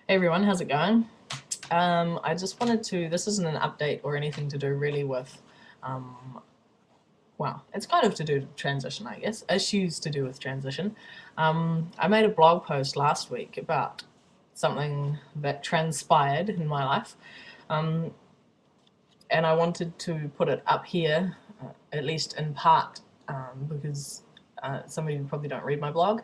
Hey everyone, how's it going? I just wanted to, this isn't an update or anything to do really with, well, it's kind of to do with transition, I guess, issues to do with transition. I made a blog post last week about something that transpired in my life, um, and I wanted to put it up here, at least in part, because some of you probably don't read my blog.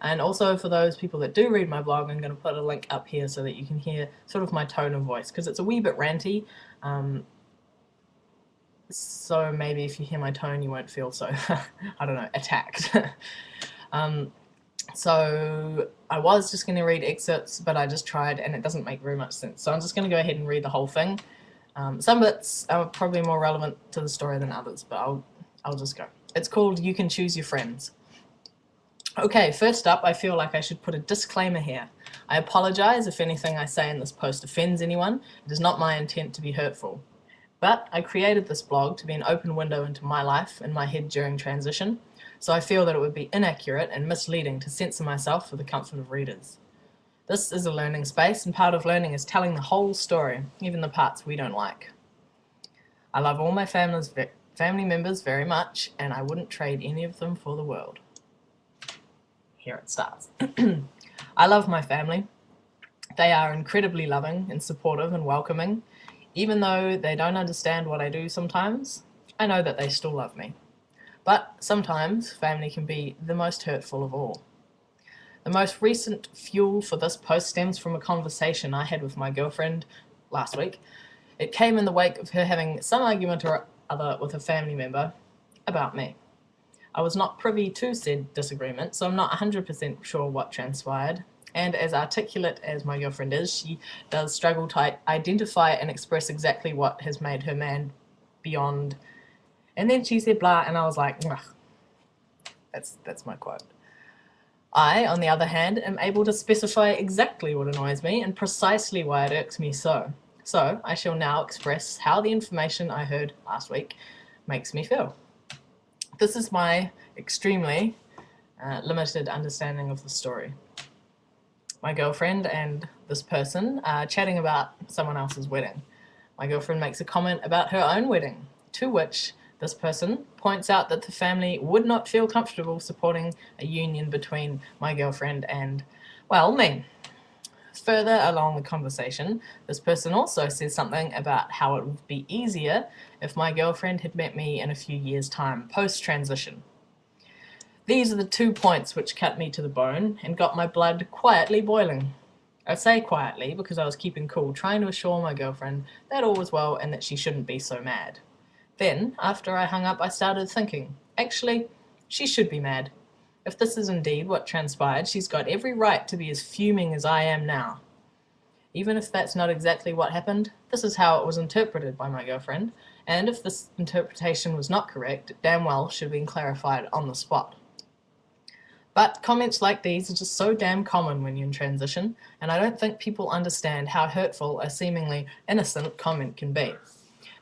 And also for those people that do read my blog, I'm going to put a link up here so that you can hear sort of my tone of voice, because it's a wee bit ranty. So maybe if you hear my tone, you won't feel so, I don't know, attacked. So I was just going to read excerpts, but I just tried and it doesn't make very much sense. So I'm just going to go ahead and read the whole thing. Some bits are probably more relevant to the story than others, but I'll just go. It's called You Can Choose Your Friends. Okay, first up, I feel like I should put a disclaimer here. I apologise if anything I say in this post offends anyone. It is not my intent to be hurtful. But I created this blog to be an open window into my life and my head during transition, so I feel that it would be inaccurate and misleading to censor myself for the comfort of readers. This is a learning space, and part of learning is telling the whole story, even the parts we don't like. I love all my family members very much, and I wouldn't trade any of them for the world. Here it starts. I love my family. They are incredibly loving and supportive and welcoming. Even though they don't understand what I do sometimes, I know that they still love me. But sometimes family can be the most hurtful of all. The most recent fuel for this post stems from a conversation I had with my girlfriend last week. It came in the wake of her having some argument or other with a family member about me. I was not privy to said disagreement, so I'm not 100% sure what transpired. And as articulate as my girlfriend is, she does struggle to identify and express exactly what has made her man beyond. And then she said blah, and I was like, ugh. That's my quote. I, on the other hand, am able to specify exactly what annoys me and precisely why it irks me so. So I shall now express how the information I heard last week makes me feel. This is my extremely limited understanding of the story. My girlfriend and this person are chatting about someone else's wedding. My girlfriend makes a comment about her own wedding, to which this person points out that the family would not feel comfortable supporting a union between my girlfriend and, well, me. Further along the conversation, this person also says something about how it would be easier if my girlfriend had met me in a few years' time, post-transition. These are the 2 points which cut me to the bone and got my blood quietly boiling. I say quietly because I was keeping cool, trying to assure my girlfriend that all was well and that she shouldn't be so mad. Then, after I hung up, I started thinking, actually, she should be mad. If this is indeed what transpired, she's got every right to be as fuming as I am now. Even if that's not exactly what happened, this is how it was interpreted by my girlfriend, and if this interpretation was not correct, it damn well should have been clarified on the spot. But comments like these are just so damn common when you're in transition, and I don't think people understand how hurtful a seemingly innocent comment can be.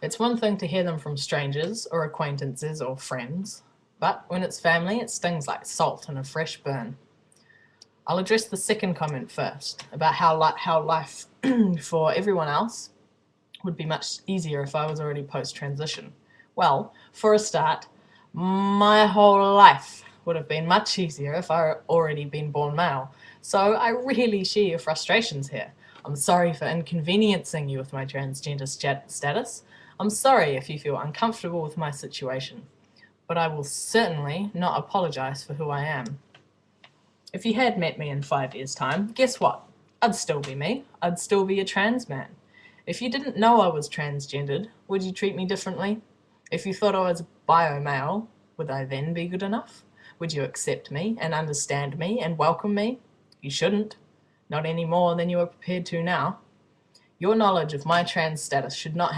It's one thing to hear them from strangers or acquaintances or friends, but when it's family, it stings like salt in a fresh burn. I'll address the second comment first, about how life for everyone else would be much easier if I was already post-transition. Well, for a start, my whole life would have been much easier if I had already been born male. So I really share your frustrations here. I'm sorry for inconveniencing you with my transgender status. I'm sorry if you feel uncomfortable with my situation. But I will certainly not apologise for who I am. If you had met me in 5 years' time, guess what? I'd still be me. I'd still be a trans man. If you didn't know I was transgendered, would you treat me differently? If you thought I was bio-male, would I then be good enough? Would you accept me and understand me and welcome me? You shouldn't. Not any more than you are prepared to now. Your knowledge of my trans status should not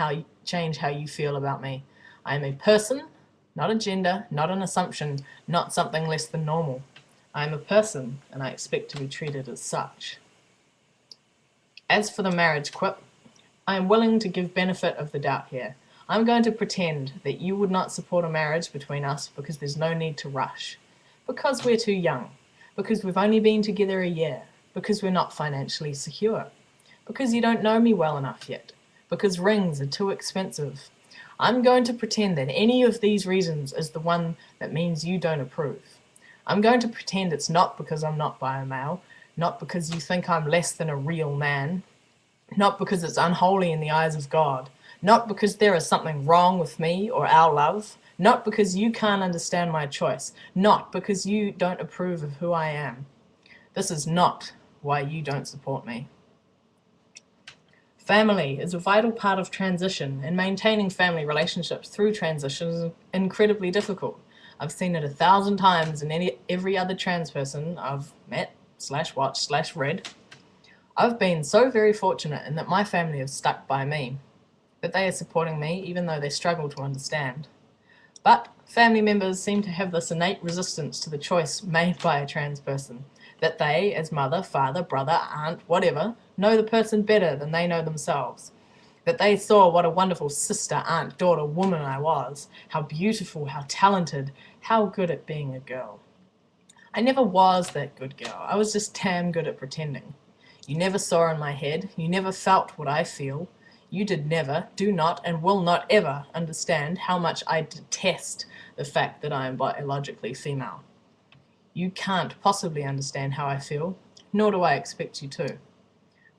change how you feel about me. I am a person, not a gender, not an assumption, not something less than normal. I am a person, and I expect to be treated as such. As for the marriage quip, I am willing to give benefit of the doubt here. I'm going to pretend that you would not support a marriage between us because there's no need to rush. Because we're too young. Because we've only been together a year. Because we're not financially secure. Because you don't know me well enough yet. Because rings are too expensive. I'm going to pretend that any of these reasons is the one that means you don't approve. I'm going to pretend it's not because I'm not bio-male, not because you think I'm less than a real man, not because it's unholy in the eyes of God, not because there is something wrong with me or our love, not because you can't understand my choice, not because you don't approve of who I am. This is not why you don't support me. Family is a vital part of transition, and maintaining family relationships through transition is incredibly difficult. I've seen it 1,000 times in every other trans person I've met, /watched, /read. I've been so very fortunate in that my family have stuck by me, that they are supporting me even though they struggle to understand. But family members seem to have this innate resistance to the choice made by a trans person, that they, as mother, father, brother, aunt, whatever, know the person better than they know themselves. That they saw what a wonderful sister, aunt, daughter, woman I was, how beautiful, how talented, how good at being a girl. I never was that good girl. I was just damn good at pretending. You never saw in my head. You never felt what I feel. You did never, do not, and will not ever understand how much I detest the fact that I am biologically female. You can't possibly understand how I feel, nor do I expect you to.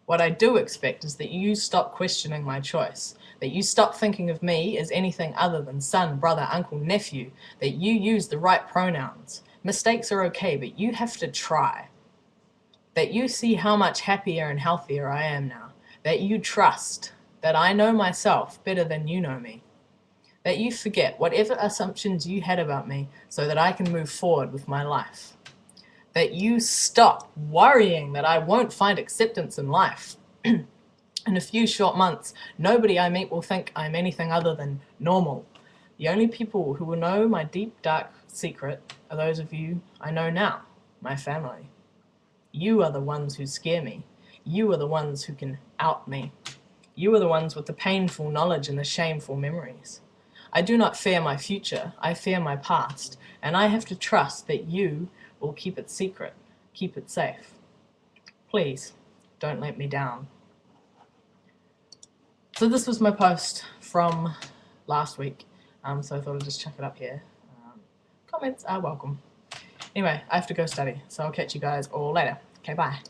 What I do expect is that you stop questioning my choice, that you stop thinking of me as anything other than son, brother, uncle, nephew, that you use the right pronouns. Mistakes are okay, but you have to try. That you see how much happier and healthier I am now. That you trust that I know myself better than you know me. That you forget whatever assumptions you had about me so that I can move forward with my life. That you stop worrying that I won't find acceptance in life. In a few short months, nobody I meet will think I'm anything other than normal. The only people who will know my deep, dark secret are those of you I know now, my family. You are the ones who scare me. You are the ones who can out me. You are the ones with the painful knowledge and the shameful memories. I do not fear my future, I fear my past, and I have to trust that you will keep it secret, keep it safe. Please, don't let me down. So this was my post from last week, so I thought I'd just chuck it up here. Comments are welcome. Anyway, I have to go study, so I'll catch you guys all later. Okay, bye.